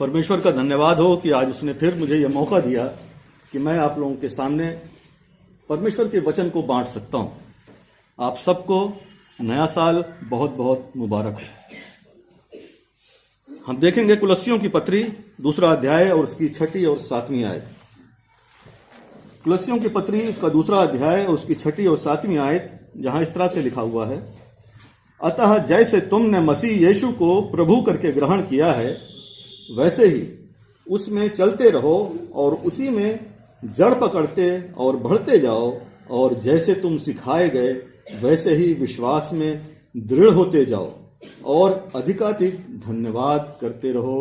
परमेश्वर का धन्यवाद हो कि आज उसने फिर मुझे यह मौका दिया कि मैं आप लोगों के सामने परमेश्वर के वचन को बांट सकता हूं। आप सबको नया साल बहुत बहुत मुबारक हो। हम देखेंगे कुलस्सियों की पत्री 2 अध्याय और उसकी 6 और 7 आयत। कुलस्सियों की पत्री उसका 2 अध्याय और उसकी 6 और 7 आयत, जहां इस तरह से लिखा हुआ है, अतः जैसे तुमने मसीह यीशु को प्रभु करके ग्रहण किया है, वैसे ही उसमें चलते रहो और उसी में जड़ पकड़ते और बढ़ते जाओ, और जैसे तुम सिखाए गए वैसे ही विश्वास में दृढ़ होते जाओ और अधिकाधिक धन्यवाद करते रहो।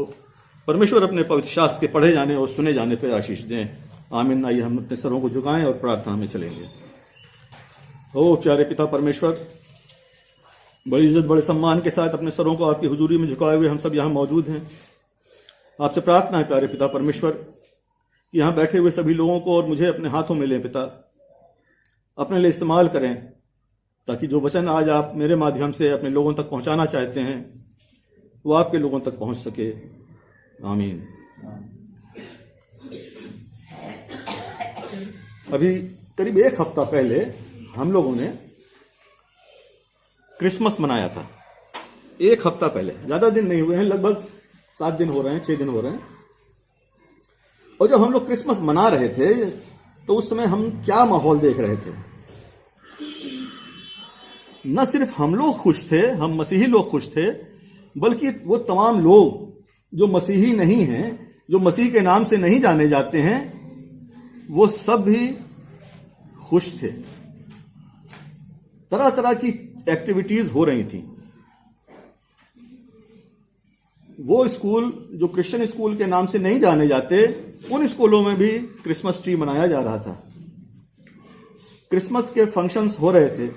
परमेश्वर अपने पवित्र शास्त्र के पढ़े जाने और सुने जाने पर आशीष दें। आमीन। आइए हम अपने सरों को झुकाएं और प्रार्थना में चलेंगे। ओ प्यारे पिता परमेश्वर, बड़ी इज्जत बड़े सम्मान के साथ अपने सरों को आपकी हुजूरी में झुकाए हुए हम सब यहाँ मौजूद हैं। आपसे प्रार्थना है प्यारे पिता परमेश्वर कि यहाँ बैठे हुए सभी लोगों को और मुझे अपने हाथों में लें पिता, अपने लिए इस्तेमाल करें, ताकि जो वचन आज आप मेरे माध्यम से अपने लोगों तक पहुंचाना चाहते हैं वो आपके लोगों तक पहुंच सके। आमीन। अभी करीब 1 हफ्ता पहले हम लोगों ने क्रिसमस मनाया था। 1 हफ्ता पहले, ज्यादा दिन नहीं हुए हैं, लगभग 7 दिन हो रहे हैं, 6 दिन हो रहे हैं। और जब हम लोग क्रिसमस मना रहे थे तो उस समय हम क्या माहौल देख रहे थे। न सिर्फ हम लोग खुश थे, हम मसीही लोग खुश थे, बल्कि वो तमाम लोग जो मसीही नहीं हैं, जो मसीह के नाम से नहीं जाने जाते हैं, वो सब भी खुश थे। तरह तरह की एक्टिविटीज हो रही थी। वो स्कूल जो क्रिश्चियन स्कूल के नाम से नहीं जाने जाते, उन स्कूलों में भी क्रिसमस ट्री मनाया जा रहा था। क्रिसमस के फंक्शंस हो रहे थे,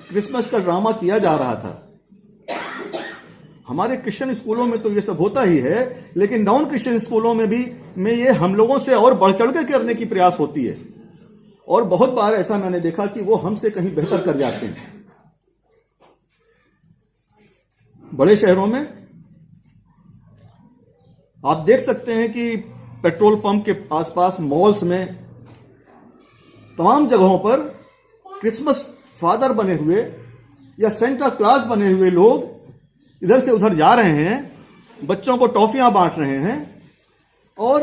क्रिसमस का ड्रामा किया जा रहा था। हमारे क्रिश्चियन स्कूलों में तो ये सब होता ही है, लेकिन नॉन क्रिश्चियन स्कूलों में भी ये हम लोगों से और बढ़ चढ़ कर करने की प्रयास होती है। और बहुत बार ऐसा मैंने देखा कि वो हमसे कहीं बेहतर कर जाते हैं। बड़े शहरों में आप देख सकते हैं कि पेट्रोल पंप के आसपास, मॉल्स में, तमाम जगहों पर क्रिसमस फादर बने हुए या सेंटा क्लॉज बने हुए लोग इधर से उधर जा रहे हैं, बच्चों को टॉफियां बांट रहे हैं, और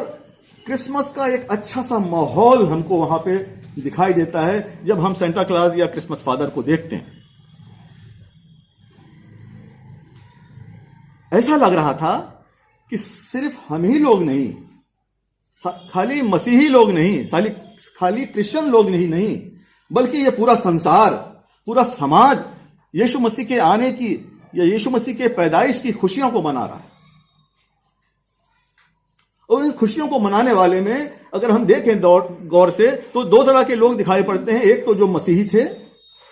क्रिसमस का एक अच्छा सा माहौल हमको वहां पे दिखाई देता है जब हम सेंटा क्लॉज या क्रिसमस फादर को देखते हैं। ऐसा लग रहा था कि सिर्फ हम ही लोग नहीं, खाली मसीही लोग नहीं, खाली क्रिश्चियन लोग नहीं, बल्कि ये पूरा संसार, पूरा समाज यीशु मसीह के आने की या यीशु मसीह के पैदाइश की खुशियों को मना रहा है। और इन खुशियों को मनाने वाले में अगर हम देखें गौर से तो 2 तरह के लोग दिखाई पड़ते हैं। एक तो जो मसीही थे,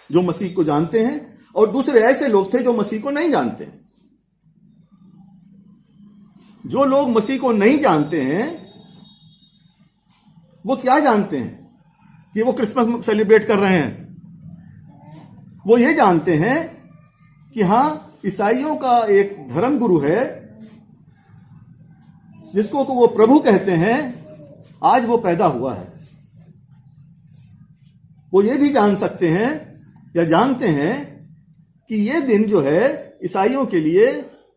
जो मसीह को जानते हैं, और दूसरे ऐसे लोग थे जो मसीह को नहीं जानते। जो लोग मसीह को नहीं जानते हैं वो क्या जानते हैं कि वो क्रिसमस सेलिब्रेट कर रहे हैं? वो ये जानते हैं कि हां, ईसाइयों का एक धर्म गुरु है जिसको वो प्रभु कहते हैं, आज वो पैदा हुआ है। वो ये भी जान सकते हैं या जानते हैं कि ये दिन जो है ईसाइयों के लिए,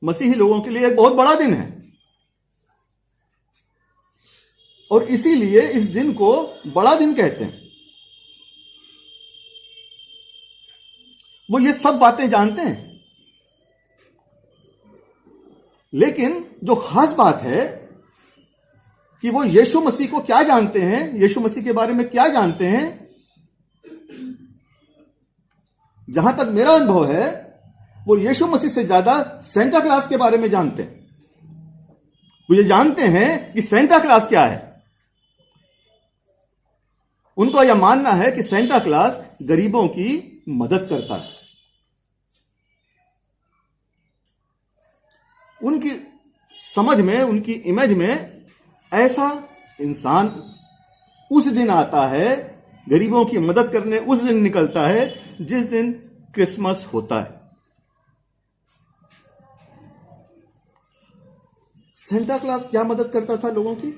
मसीही लोगों के लिए एक बहुत बड़ा दिन है, और इसीलिए इस दिन को बड़ा दिन कहते हैं। वो ये सब बातें जानते हैं, लेकिन जो खास बात है कि वो यीशु मसीह को क्या जानते हैं, यीशु मसीह के बारे में क्या जानते हैं। जहां तक मेरा अनुभव है, वो यीशु मसीह से ज्यादा सेंटा क्लॉज के बारे में जानते हैं। वो ये जानते हैं कि सेंटा क्लॉज क्या है। उनको यह मानना है कि सेंटा क्लॉज गरीबों की मदद करता है। उनकी समझ में, उनकी इमेज में ऐसा इंसान उस दिन आता है, गरीबों की मदद करने उस दिन निकलता है जिस दिन क्रिसमस होता है। सेंटा क्लॉज क्या मदद करता था लोगों की?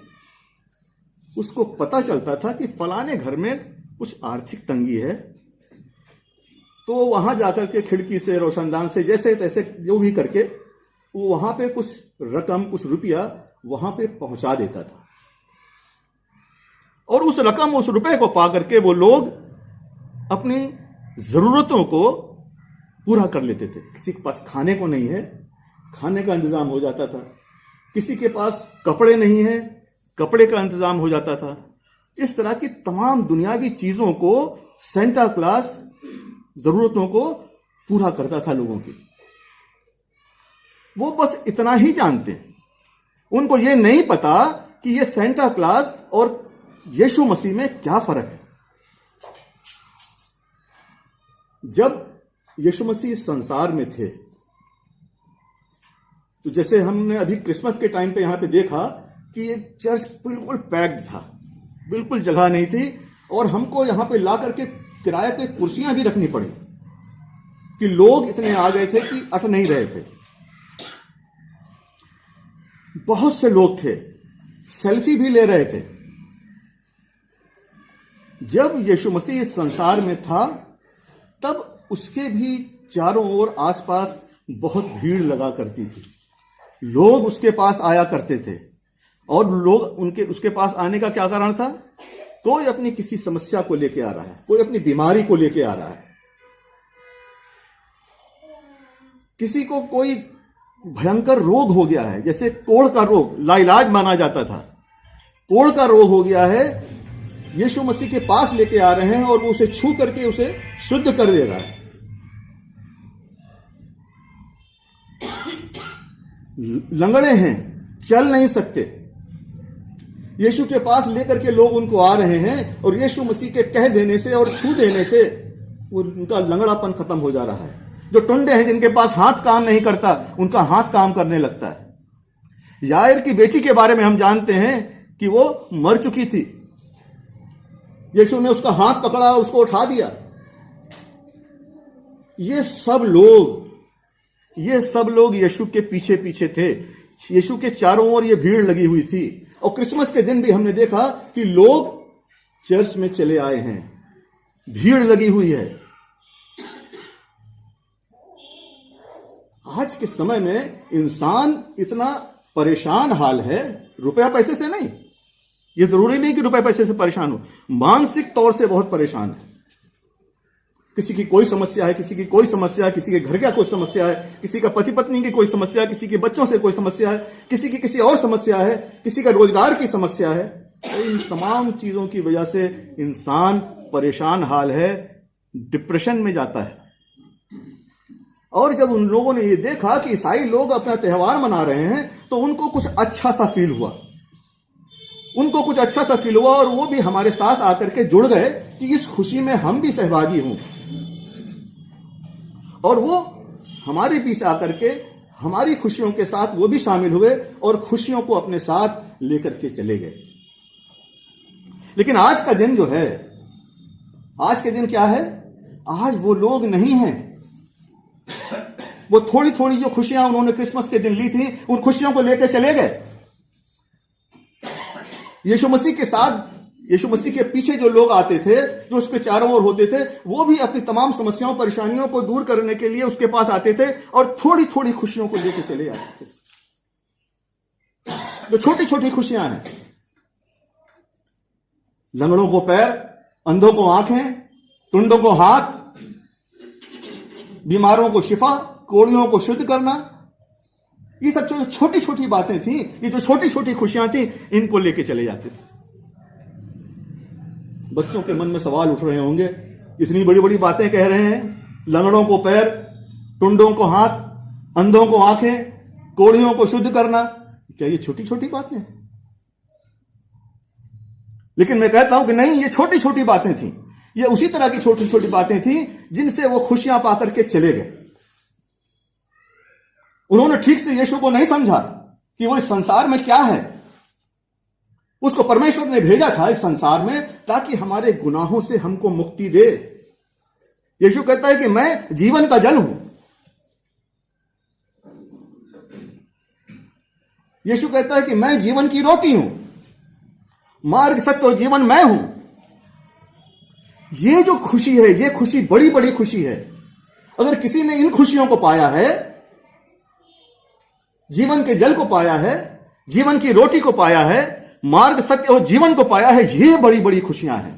उसको पता चलता था कि फलाने घर में कुछ आर्थिक तंगी है, तो वहां जाकर के खिड़की से, रोशनदान से, जैसे तैसे जो भी करके वो वहां पे कुछ रकम, कुछ रुपया वहां पे पहुंचा देता था। और उस रकम, उस रुपए को पा करके वो लोग अपनी जरूरतों को पूरा कर लेते थे। किसी के पास खाने को नहीं है, खाने का इंतजाम हो जाता था। किसी के पास कपड़े नहीं है, कपड़े का इंतजाम हो जाता था। इस तरह की तमाम दुनियावी चीजों को सेंटा क्लॉज जरूरतों को पूरा करता था लोगों की। वो बस इतना ही जानते हैं, उनको ये नहीं पता कि ये सेंटा क्लॉज और यीशु मसीह में क्या फर्क है। जब यीशु मसीह इस संसार में थे, तो जैसे हमने अभी क्रिसमस के टाइम पे यहां पे देखा कि ये चर्च बिल्कुल पैक्ड था, बिल्कुल जगह नहीं थी, और हमको यहां पे ला करके किराए पे कुर्सियां भी रखनी पड़ी कि लोग इतने आ गए थे कि अट नहीं रहे थे। बहुत से लोग थे, सेल्फी भी ले रहे थे। जब यीशु मसीह इस संसार में था, तब उसके भी चारों ओर आसपास बहुत भीड़ लगा करती थी। लोग उसके पास आया करते थे, और लोग उसके पास आने का क्या कारण था? कोई अपनी किसी समस्या को लेके आ रहा है, कोई अपनी बीमारी को लेके आ रहा है, किसी को कोई भयंकर रोग हो गया है, जैसे कोढ़ का रोग लाइलाज माना जाता था, कोढ़ का रोग हो गया है, यीशु मसीह के पास लेके आ रहे हैं और वो उसे छू करके उसे शुद्ध कर दे रहा है। लंगड़े हैं, चल नहीं सकते, यीशु के पास लेकर के लोग उनको आ रहे हैं, और यीशु मसीह के कह देने से और छू देने से वो उनका लंगड़ापन खत्म हो जा रहा है। जो टुंडे हैं, जिनके पास हाथ काम नहीं करता, उनका हाथ काम करने लगता है। यायर की बेटी के बारे में हम जानते हैं कि वो मर चुकी थी, यीशु ने उसका हाथ पकड़ा, उसको उठा दिया। ये सब लोग यीशु के पीछे पीछे थे। यीशु के चारों ओर ये भीड़ लगी हुई थी। और क्रिसमस के दिन भी हमने देखा कि लोग चर्च में चले आए हैं, भीड़ लगी हुई है। आज के समय में इंसान इतना परेशान हाल है, रुपया पैसे से नहीं, ये जरूरी नहीं कि रुपए पैसे से परेशान हो, मानसिक तौर से बहुत परेशान है। किसी की कोई समस्या है, किसी की कोई समस्या है, किसी के घर का कोई समस्या है, किसी का पति पत्नी की कोई समस्या है, किसी के बच्चों से कोई समस्या है, किसी की किसी और समस्या है, किसी का रोजगार की समस्या है। तो इन तमाम चीजों की वजह से इंसान परेशान हाल है, डिप्रेशन में जाता है। और जब उन लोगों ने ये देखा कि ईसाई लोग अपना त्यौहार मना रहे हैं, तो उनको कुछ अच्छा सा फील हुआ, और वो भी हमारे साथ आकर के जुड़ गए कि इस खुशी में हम भी सहभागी हों। और वो हमारे बीच आकर के हमारी खुशियों के साथ वो भी शामिल हुए और खुशियों को अपने साथ लेकर के चले गए। लेकिन आज का दिन जो है, आज के दिन क्या है? आज वो लोग नहीं हैं। वो थोड़ी थोड़ी जो खुशियां उन्होंने क्रिसमस के दिन ली थी, उन खुशियों को लेकर चले गए। यीशु मसीह के साथ, यीशु मसीह के पीछे जो लोग आते थे, जो उसके चारों ओर होते थे, वो भी अपनी तमाम समस्याओं, परेशानियों को दूर करने के लिए उसके पास आते थे और थोड़ी थोड़ी खुशियों को लेकर चले आते थे। जो छोटी छोटी खुशियां हैं, लंगड़ों को पैर, अंधों को आंखें, टुंडों को हाथ, बीमारों को शिफा, कोढ़ियों को शुद्ध करना, ये सब जो छोटी छोटी बातें थी, ये जो छोटी छोटी खुशियां थी, इनको लेके चले जाते थे। बच्चों के मन में सवाल उठ रहे होंगे, इतनी बड़ी बड़ी बातें कह रहे हैं, लंगड़ों को पैर, टुंडों को हाथ, अंधों को आंखें, कोढ़ियों को शुद्ध करना, क्या ये छोटी छोटी बातें? लेकिन मैं कहता हूं कि नहीं, ये छोटी छोटी बातें थी। ये उसी तरह की छोटी छोटी बातें थी जिनसे वो खुशियां पाकर के चले गए। उन्होंने ठीक से यीशु को नहीं समझा कि वो इस संसार में क्या है। उसको परमेश्वर ने भेजा था इस संसार में ताकि हमारे गुनाहों से हमको मुक्ति दे। यीशु कहता है कि मैं जीवन का जल हूं। यीशु कहता है कि मैं जीवन की रोटी हूं, मार्ग सत्य और जीवन मैं हूं। ये जो खुशी है, ये खुशी बड़ी बड़ी खुशी है। अगर किसी ने इन खुशियों को पाया है, जीवन के जल को पाया है, जीवन की रोटी को पाया है, मार्ग सत्य और जीवन को पाया है, ये बड़ी बड़ी खुशियां हैं।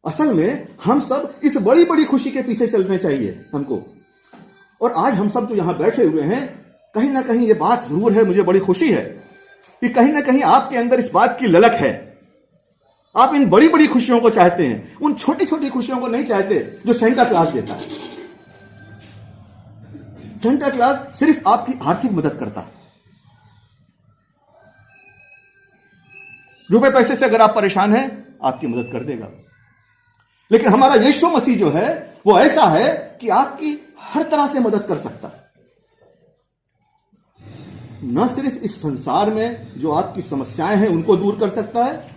असल में हम सब इस बड़ी बड़ी खुशी के पीछे चलने चाहिए हमको। और आज हम सब जो यहां बैठे हुए हैं, कहीं ना कहीं ये बात जरूर है, मुझे बड़ी खुशी है कि कहीं ना कहीं आपके अंदर इस बात की ललक है। आप इन बड़ी बड़ी खुशियों को चाहते हैं, उन छोटी छोटी खुशियों को नहीं चाहते जो सेंटा क्लॉज देता है। सेंटा क्लॉज सिर्फ आपकी आर्थिक मदद करता है। रुपए पैसे से अगर आप परेशान हैं, आपकी मदद कर देगा। लेकिन हमारा यीशु मसीह जो है वो ऐसा है कि आपकी हर तरह से मदद कर सकता है। न सिर्फ इस संसार में जो आपकी समस्याएं हैं उनको दूर कर सकता है,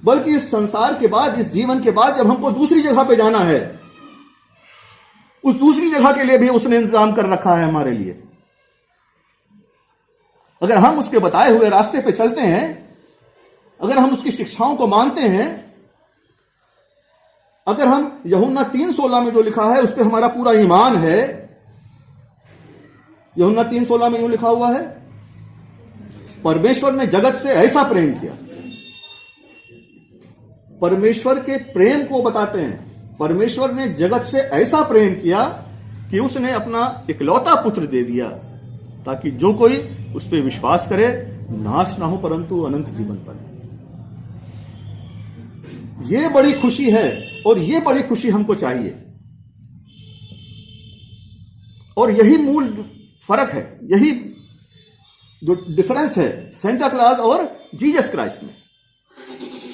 बल्कि इस संसार के बाद, इस जीवन के बाद जब हमको दूसरी जगह पे जाना है, उस दूसरी जगह के लिए भी उसने इंतजाम कर रखा है हमारे लिए। अगर हम उसके बताए हुए रास्ते पे चलते हैं, अगर हम उसकी शिक्षाओं को मानते हैं, अगर हम यूहन्ना 3:16 में जो लिखा है उस पर हमारा पूरा ईमान है। यूहन्ना 3:16 में यूं लिखा हुआ है, परमेश्वर ने जगत से ऐसा प्रेम किया। परमेश्वर के प्रेम को बताते हैं। परमेश्वर ने जगत से ऐसा प्रेम किया कि उसने अपना इकलौता पुत्र दे दिया, ताकि जो कोई उस पर विश्वास करे नाश ना हो परंतु अनंत जीवन पाए। ये बड़ी खुशी है और ये बड़ी खुशी हमको चाहिए। और यही मूल फर्क है, यही जो डिफरेंस है सेंटा क्लॉज और जीसस क्राइस्ट में।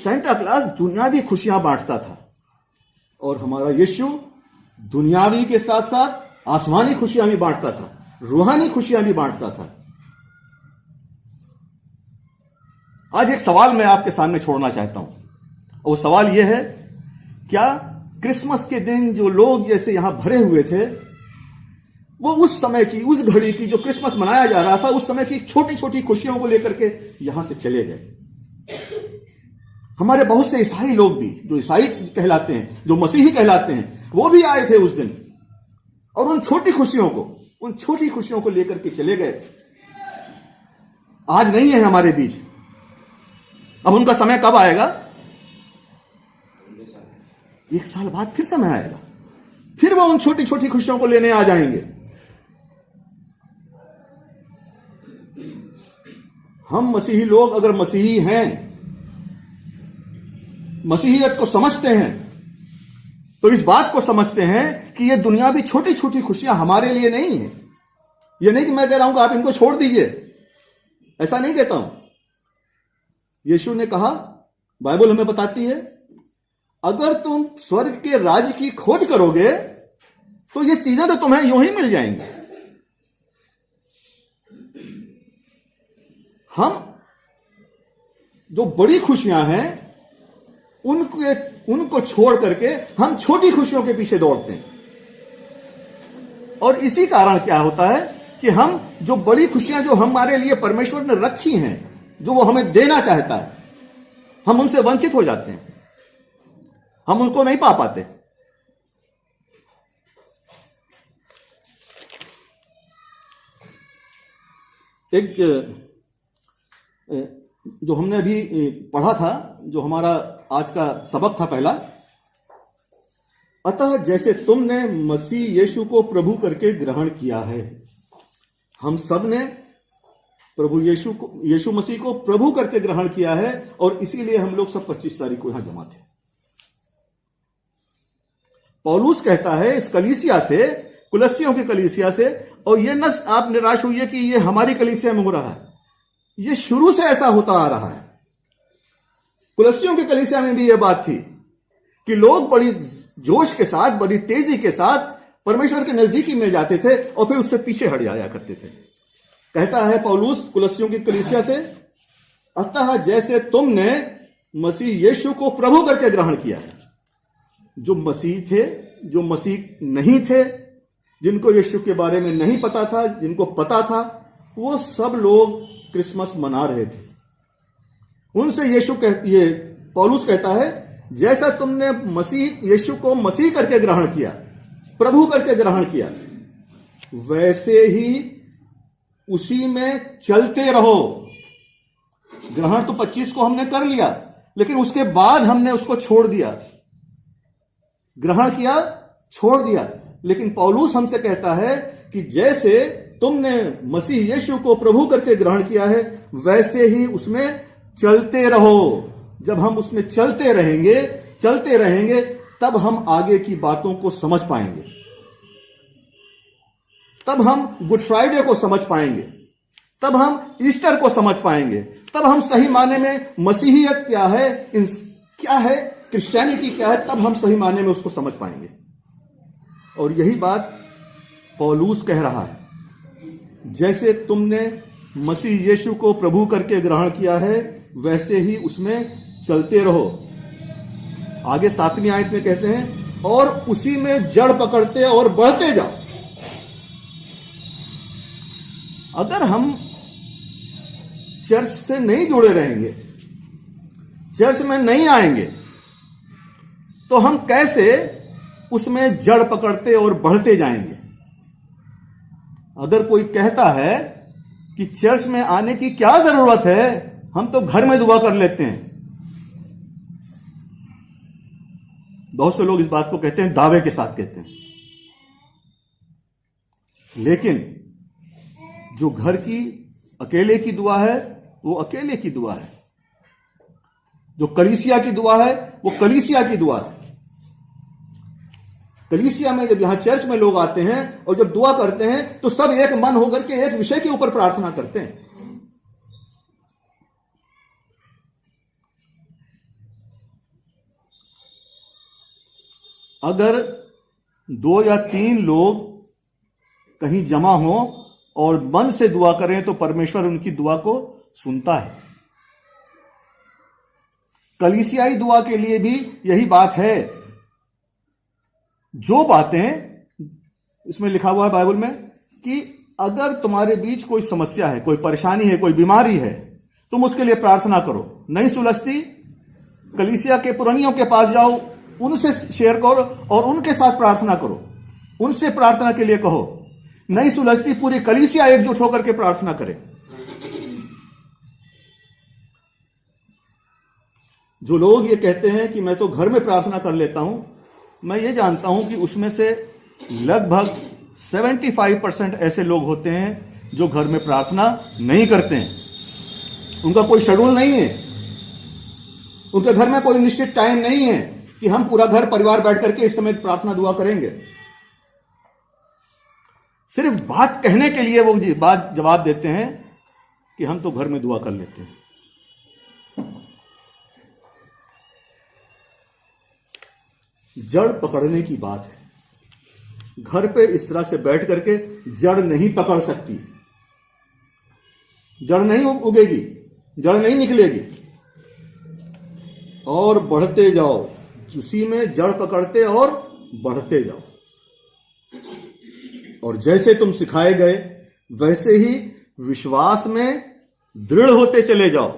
सेंटा क्लॉज दुनियावी खुशियां बांटता था और हमारा यीशु दुनियावी के साथ साथ आसमानी खुशियां भी बांटता था, रूहानी खुशियां भी बांटता था। आज एक सवाल मैं आपके सामने छोड़ना चाहता हूं, और वो सवाल यह है, क्या क्रिसमस के दिन जो लोग जैसे यहां भरे हुए थे, वो उस समय की, उस घड़ी की जो क्रिसमस मनाया जा रहा था, उस समय की छोटी छोटी खुशियों को लेकर के यहां से चले गए? हमारे बहुत से ईसाई लोग भी, जो ईसाई कहलाते हैं, जो मसीही कहलाते हैं, वो भी आए थे उस दिन और उन छोटी खुशियों को लेकर के चले गए। आज नहीं है हमारे बीच। अब उनका समय कब आएगा? 1 साल बाद फिर समय आएगा, फिर वो उन छोटी छोटी खुशियों को लेने आ जाएंगे। हम मसीही लोग अगर मसीही हैं, मसीहियत को समझते हैं, तो इस बात को समझते हैं कि ये दुनियावी छोटी छोटी खुशियां हमारे लिए नहीं है। ये नहीं कि मैं कह रहा हूं कि आप इनको छोड़ दीजिए, ऐसा नहीं कहता हूं। यीशु ने कहा, बाइबल हमें बताती है, अगर तुम स्वर्ग के राज्य की खोज करोगे तो ये चीजें तो तुम्हें यूं ही मिल जाएंगी। हम जो बड़ी खुशियां हैं उनको छोड़ करके हम छोटी खुशियों के पीछे दौड़ते हैं। और इसी कारण क्या होता है कि हम जो बड़ी खुशियां जो हमारे लिए परमेश्वर ने रखी हैं, जो वो हमें देना चाहता है, हम उनसे वंचित हो जाते हैं, हम उनको नहीं पा पाते। एक जो हमने अभी पढ़ा था, जो हमारा आज का सबक था पहला, अतः जैसे तुमने मसीह यीशु को प्रभु करके ग्रहण किया है। हम सब ने प्रभु यीशु मसीह को प्रभु करके ग्रहण किया है, और इसीलिए हम लोग सब 25 तारीख को यहां जमा थे। पौलुस कहता है इस कलीसिया से, कुलस्सियों की कलीसिया से, और ये न आप निराश हुई कि ये हमारी कलीसिया में हो रहा है, ये शुरू से ऐसा होता आ रहा है। कुलस्सियों की कलीसिया में भी यह बात थी कि लोग बड़ी जोश के साथ, बड़ी तेजी के साथ परमेश्वर के नजदीकी में जाते थे और फिर उससे पीछे हट जाया करते थे। कहता है पौलुस कुलस्सियों की कलीसिया से, अतः जैसे तुमने मसीह यीशु को प्रभु करके ग्रहण किया है। जो मसीह थे, जो मसीह नहीं थे, जिनको यीशु के बारे में नहीं पता था, जिनको पता था, वो सब लोग क्रिसमस मना रहे थे। उनसे ये पौलुस कहता है, जैसा तुमने यीशु को मसीह करके ग्रहण किया, प्रभु करके ग्रहण किया, वैसे ही उसी में चलते रहो। ग्रहण तो 25 को हमने कर लिया, लेकिन उसके बाद हमने उसको छोड़ दिया। ग्रहण किया, छोड़ दिया। लेकिन पौलुस हमसे कहता है कि जैसे तुमने मसीह यीशु को प्रभु करके ग्रहण किया है, वैसे ही उसमें चलते रहो। जब हम उसमें चलते रहेंगे, तब हम आगे की बातों को समझ पाएंगे। तब हम गुड फ्राइडे को समझ पाएंगे, तब हम ईस्टर को समझ पाएंगे, तब हम सही माने में मसीहियत क्या है, क्रिश्चियनिटी क्या है, तब हम सही माने में उसको समझ पाएंगे। और यही बात पौलुस कह रहा है, जैसे तुमने मसीह यीशु को प्रभु करके ग्रहण किया है, वैसे ही उसमें चलते रहो। आगे 7वीं आयत में कहते हैं, और उसी में जड़ पकड़ते और बढ़ते जाओ। अगर हम चर्च से नहीं जुड़े रहेंगे, चर्च में नहीं आएंगे, तो हम कैसे उसमें जड़ पकड़ते और बढ़ते जाएंगे? अगर कोई कहता है कि चर्च में आने की क्या जरूरत है, हम तो घर में दुआ कर लेते हैं। बहुत से लोग इस बात को कहते हैं, दावे के साथ कहते हैं। लेकिन जो घर की अकेले की दुआ है, वो अकेले की दुआ है। जो कलीसिया की दुआ है, वो कलीसिया की दुआ है। कलीसिया में जब यहां चर्च में लोग आते हैं और जब दुआ करते हैं, तो सब एक मन होकर के एक विषय के ऊपर प्रार्थना करते हैं। अगर 2 या 3 लोग कहीं जमा हो और मन से दुआ करें, तो परमेश्वर उनकी दुआ को सुनता है। कलीसियाई दुआ के लिए भी यही बात है। जो बातें इसमें लिखा हुआ है बाइबल में कि अगर तुम्हारे बीच कोई समस्या है, कोई परेशानी है, कोई बीमारी है, तुम उसके लिए प्रार्थना करो। नहीं सुलझती, कलीसिया के पुरानियों के पास जाओ, उनसे शेयर करो और उनके साथ प्रार्थना करो। उनसे प्रार्थना के लिए कहो। नहीं सुलझती, पूरी कलीसिया एकजुट होकर के प्रार्थना करे। जो लोग ये कहते हैं कि मैं तो घर में प्रार्थना कर लेता हूं, मैं ये जानता हूं कि उसमें से लगभग 75% ऐसे लोग होते हैं जो घर में प्रार्थना नहीं करते हैं। उनका कोई शेड्यूल नहीं है, उनके घर में कोई निश्चित टाइम नहीं है कि हम पूरा घर परिवार बैठ करके इस समय प्रार्थना दुआ करेंगे। सिर्फ बात कहने के लिए वो बात जवाब देते हैं कि हम तो घर में दुआ कर लेते हैं। जड़ पकड़ने की बात है। घर पे इस तरह से बैठ करके जड़ नहीं पकड़ सकती, जड़ नहीं उगेगी, जड़ नहीं निकलेगी। और बढ़ते जाओ, उसी में जड़ पकड़ते और बढ़ते जाओ। और जैसे तुम सिखाए गए, वैसे ही विश्वास में दृढ़ होते चले जाओ।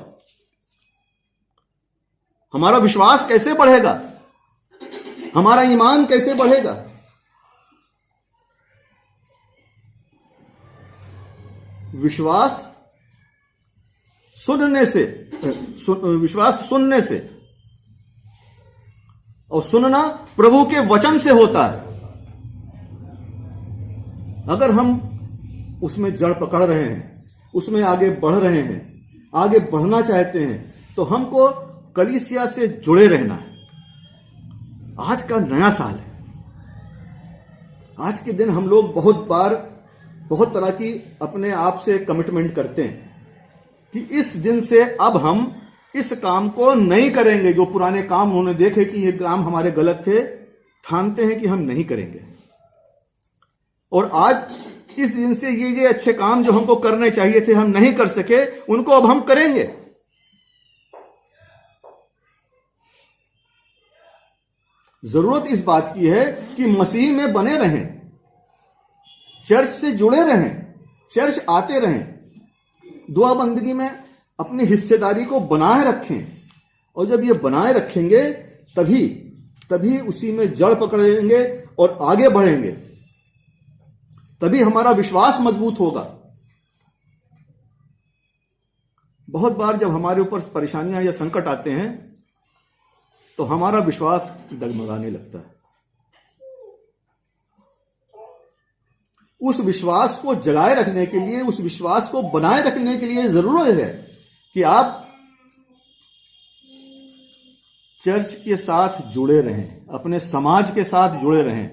हमारा विश्वास कैसे बढ़ेगा? हमारा ईमान कैसे बढ़ेगा? विश्वास सुनने से, विश्वास सुनने से, और सुनना प्रभु के वचन से होता है। अगर हम उसमें जड़ पकड़ रहे हैं, उसमें आगे बढ़ रहे हैं, आगे बढ़ना चाहते हैं, तो हमको कलीसिया से जुड़े रहना है। आज का नया साल है। आज के दिन हम लोग बहुत बार बहुत तरह की अपने आप से कमिटमेंट करते हैं कि इस दिन से अब हम इस काम को नहीं करेंगे। जो पुराने काम उन्होंने देखे कि ये काम हमारे गलत थे, ठानते हैं कि हम नहीं करेंगे। और आज इस दिन से ये अच्छे काम जो हमको करने चाहिए थे, हम नहीं कर सके, उनको अब हम करेंगे। जरूरत इस बात की है कि मसीह में बने रहें। चर्च से जुड़े रहें, चर्च आते रहें, दुआ बंदगी में अपनी हिस्सेदारी को बनाए रखें। और जब ये बनाए रखेंगे तभी उसी में जड़ पकड़ेंगे और आगे बढ़ेंगे, तभी हमारा विश्वास मजबूत होगा। बहुत बार जब हमारे ऊपर परेशानियां या संकट आते हैं तो हमारा विश्वास डगमगाने लगता है। उस विश्वास को जगाए रखने के लिए, उस विश्वास को बनाए रखने के लिए जरूरत है कि आप चर्च के साथ जुड़े रहें, अपने समाज के साथ जुड़े रहें।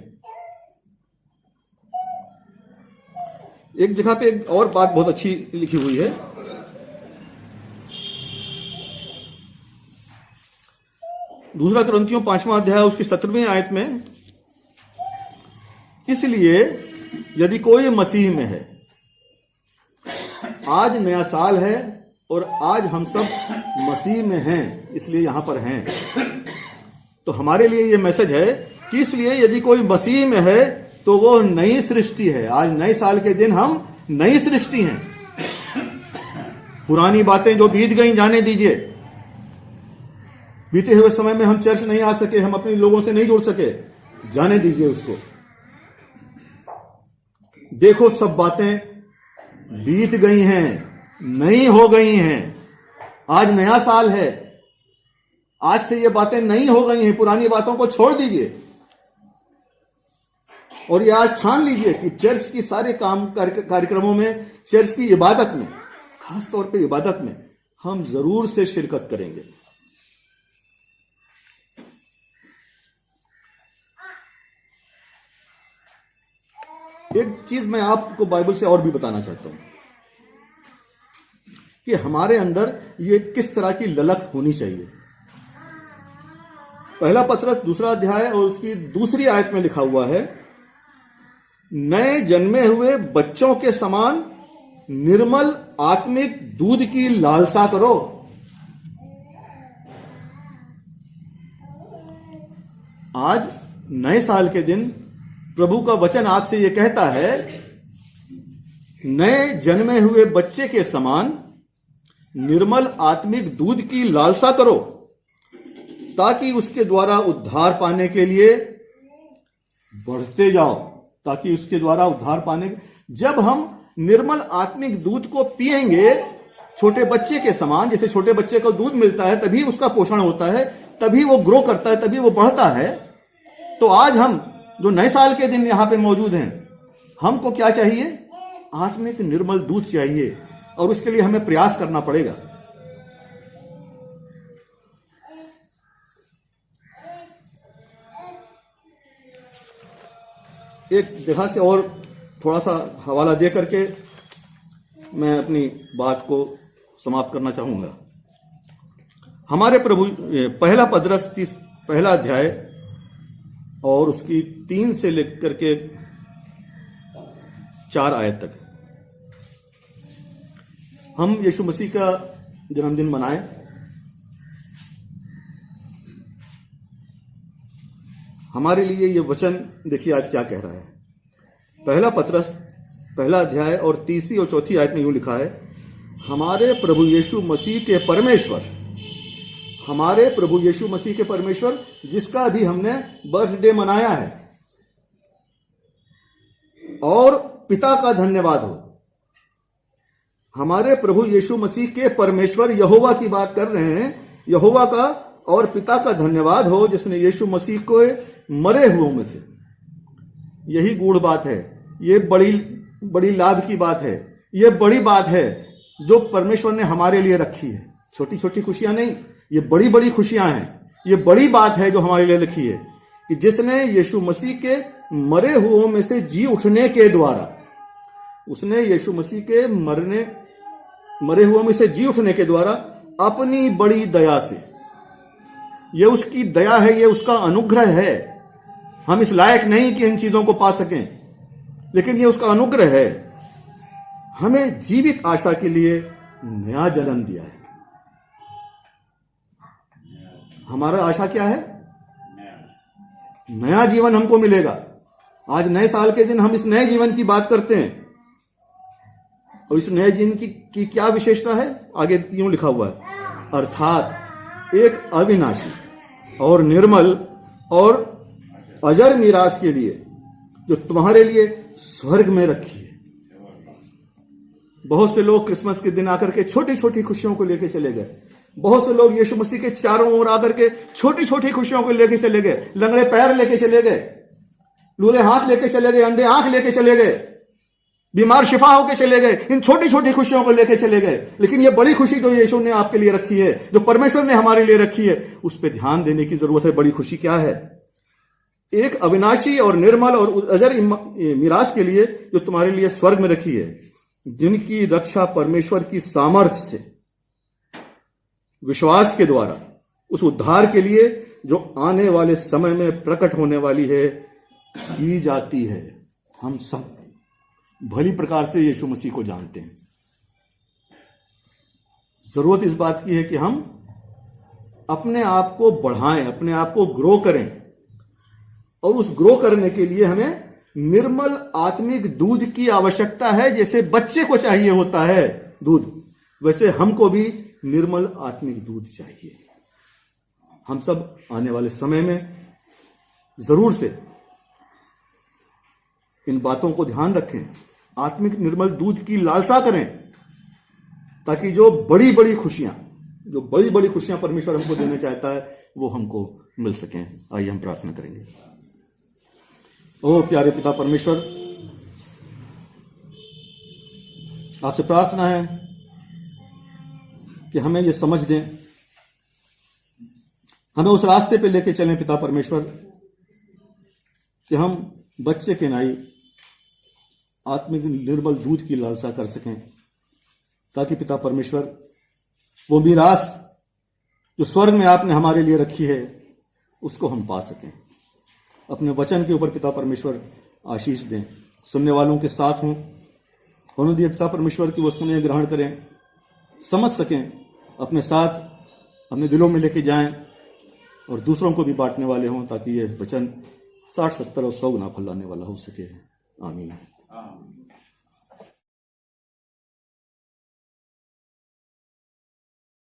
एक जगह पे एक और बात बहुत अच्छी लिखी हुई है। दूसरा कुरिन्थियों 5वां अध्याय उसकी 17वीं आयत में, इसलिए यदि कोई मसीह में है, आज नया साल है और आज हम सब मसीह में हैं, इसलिए यहां पर हैं। तो हमारे लिए यह मैसेज है कि इसलिए यदि कोई मसीह में है तो वो नई सृष्टि है। आज नए साल के दिन हम नई सृष्टि हैं। पुरानी बातें जो बीत गई जाने दीजिए। बीते हुए समय में हम चर्च नहीं आ सके, हम अपने लोगों से नहीं जुड़ सके, जाने दीजिए उसको। देखो सब बातें बीत गई हैं, नई हो गई हैं। आज नया साल है, आज से ये बातें नई हो गई हैं। पुरानी बातों को छोड़ दीजिए और ये आज ठान लीजिए कि चर्च की सारे कार्यक्रमों में, चर्च की इबादत में, खास तौर पे इबादत में हम जरूर से शिरकत करेंगे। एक चीज मैं आपको बाइबल से और भी बताना चाहता हूं कि हमारे अंदर ये किस तरह की ललक होनी चाहिए। पहला पत्रस 2 अध्याय और उसकी 2 आयत में लिखा हुआ है, नए जन्मे हुए बच्चों के समान निर्मल आत्मिक दूध की लालसा करो। आज नए साल के दिन प्रभु का वचन आपसे यह कहता है, नए जन्मे हुए बच्चे के समान निर्मल आत्मिक दूध की लालसा करो, ताकि उसके द्वारा उद्धार पाने के लिए बढ़ते जाओ। ताकि उसके द्वारा उद्धार पाने, जब हम निर्मल आत्मिक दूध को पिएंगे छोटे बच्चे के समान, जैसे छोटे बच्चे को दूध मिलता है तभी उसका पोषण होता है, तभी वो ग्रो करता है, तभी वो बढ़ता है। तो आज हम जो नए साल के दिन यहां पे मौजूद हैं, हमको क्या चाहिए? आत्मिक निर्मल दूध चाहिए और उसके लिए हमें प्रयास करना पड़ेगा। एक जगह से और थोड़ा सा हवाला दे करके मैं अपनी बात को समाप्त करना चाहूंगा। हमारे प्रभु पहला पत्रस 1 अध्याय और उसकी 3 से लेकर के 4 आयत तक हम यीशु मसीह का जन्मदिन मनाएं। हमारे लिए ये वचन देखिए आज क्या कह रहा है। पहला पत्रस 1 अध्याय और 3 और 4 आयत में यूं लिखा है, हमारे प्रभु यीशु मसीह के परमेश्वर, हमारे प्रभु यीशु मसीह के परमेश्वर जिसका भी हमने बर्थडे मनाया है, और पिता का धन्यवाद हो। हमारे प्रभु यीशु मसीह के परमेश्वर यहोवा की बात कर रहे हैं, यहोवा का और पिता का धन्यवाद हो जिसने यीशु मसीह को मरे हुओं में से, यही गूढ़ बात है, ये बड़ी लाभ की बात है, ये बड़ी बात है जो परमेश्वर ने हमारे लिए रखी है। छोटी छोटी खुशियां नहीं, ये बड़ी बड़ी खुशियां हैं। ये बड़ी बात है जो हमारे लिए लिखी है कि जिसने यीशु मसीह के मरे हुओं में से जी उठने के द्वारा, उसने यीशु मसीह के मरे हुओं में से जी उठने के द्वारा अपनी बड़ी दया से, ये उसकी दया है, ये उसका अनुग्रह है। हम इस लायक नहीं कि इन चीजों को पा सकें, लेकिन ये उसका अनुग्रह है, हमें जीवित आशा के लिए नया जन्म दिया है। हमारा आशा क्या है? नया जीवन हमको मिलेगा। आज नए साल के दिन हम इस नए जीवन की बात करते हैं, और इस नए जीवन की क्या विशेषता है? आगे यूं लिखा हुआ है, अर्थात एक अविनाशी और निर्मल और अजर मीरास के लिए जो तुम्हारे लिए स्वर्ग में रखी है। बहुत से लोग क्रिसमस के दिन आकर के छोटी छोटी खुशियों को लेकर चले गए। बहुत से लोग यीशु मसीह के चारों ओर आकर के छोटी छोटी खुशियों को लेकर चले गए। लंगड़े पैर लेके चले गए, लूले हाथ लेके चले गए, अंधे आंख लेके चले गए, बीमार शिफा होके चले गए। इन छोटी छोटी खुशियों को लेके चले गए। लेकिन ये बड़ी खुशी जो यीशु ने आपके लिए रखी है, जो परमेश्वर ने हमारे लिए रखी है, उस पर ध्यान देने की जरूरत है। बड़ी खुशी क्या है? एक अविनाशी और निर्मल और अजर मीरास के लिए जो तुम्हारे लिए स्वर्ग में रखी है, जिनकी रक्षा परमेश्वर की सामर्थ्य से विश्वास के द्वारा उस उद्धार के लिए जो आने वाले समय में प्रकट होने वाली है की जाती है। हम सब भली प्रकार से यीशु मसीह को जानते हैं। जरूरत इस बात की है कि हम अपने आप को बढ़ाएं, अपने आप को ग्रो करें, और उस ग्रो करने के लिए हमें निर्मल आत्मिक दूध की आवश्यकता है। जैसे बच्चे को चाहिए होता है दूध, वैसे हमको भी निर्मल आत्मिक दूध चाहिए। हम सब आने वाले समय में जरूर से इन बातों को ध्यान रखें, आत्मिक निर्मल दूध की लालसा करें, ताकि जो बड़ी बड़ी खुशियां परमेश्वर हमको देना चाहता है वो हमको मिल सकें। आइए हम प्रार्थना करेंगे। ओ प्यारे पिता परमेश्वर, आपसे प्रार्थना है कि हमें ये समझ दें, हमें उस रास्ते पे लेके चलें पिता परमेश्वर, कि हम बच्चे के नाई आत्मिक निर्मल दूध की लालसा कर सकें, ताकि पिता परमेश्वर वो मीरास जो स्वर्ग में आपने हमारे लिए रखी है उसको हम पा सकें। अपने वचन के ऊपर पिता परमेश्वर आशीष दें, सुनने वालों के साथ हों, होने दिए पिता परमेश्वर की वो सुने, ग्रहण करें, समझ सकें, अपने साथ अपने दिलों में लेके जाएं और दूसरों को भी बांटने वाले हों, ताकि ये वचन 60, 70 और 100 गुना फैलाने वाला हो सके। आमीन।